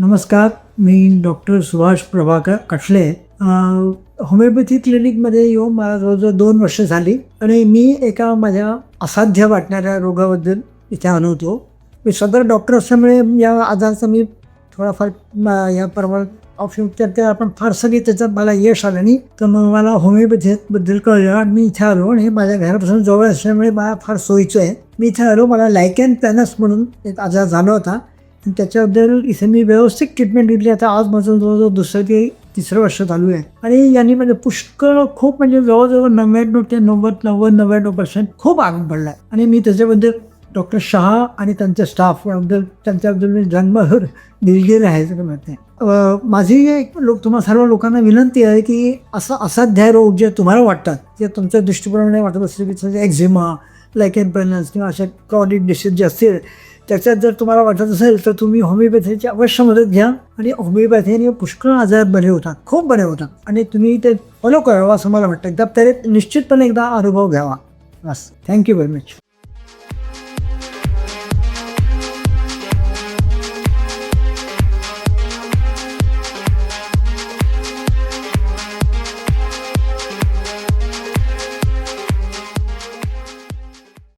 नमस्कार, मी doctor Subhash Prabhakar कठले. Homeopathy क्लिनिकमध्ये येऊन मला जवळजवळ 2 वर्ष झाली आणि मी एका माझ्या असाध्य वाटणाऱ्या रोगाबद्दल इथे आलो होतो. मी सदर डॉक्टर असल्यामुळे या आजाराचा मी थोडाफार या प्रमाणात उपचार केला, आपण फारसं काही त्याच्यात मला यश आलं नाही. तर मग मला होमिओपॅथीबद्दल कळलं आणि मी इथे आलो आणि हे माझ्या घरापासून जवळ असल्यामुळे मला फार सोयीचं आहे. मी इथे आलो, मला लायकेन प्लॅनस म्हणून एक आजार झाला होता आणि त्याच्याबद्दल इथे मी व्यवस्थित ट्रीटमेंट घेतली. आता आज माझं जवळजवळ 2रं ते 3रं वर्ष चालू आहे आणि यांनी म्हणजे पुष्कळ खूप म्हणजे जवळजवळ 99 ते 90-99% खूप आराम पडला आहे. आणि मी त्याच्याबद्दल डॉक्टर शहा आणि त्यांच्या स्टाफबद्दल त्यांच्याबद्दल मी जन्मभर दिलगिरी आहे असं म्हणते. माझी एक तुम्हा सर्व लोकांना विनंती आहे की असाध्य रोग जे तुम्हाला वाटतात, जे तुमच्या दृष्टिकोनाने वाटत असतील की एक्झिमा, लायकेन प्लॅनस किंवा अशा क्रॉनिक डिसीज जे असतील, त्याच्यात जर तुम्हाला वाटत असेल तर तुम्ही होमिओपॅथीची अवश्य मदत घ्या. आणि होमिओपॅथीने पुष्कळ आजार बरे होतात, खूप बरे होतात आणि तुम्ही ते फॉलो करावं असं मला वाटतं. एकदा तरी निश्चितपणे एकदा अनुभव घ्यावा. बस. Thank you very much.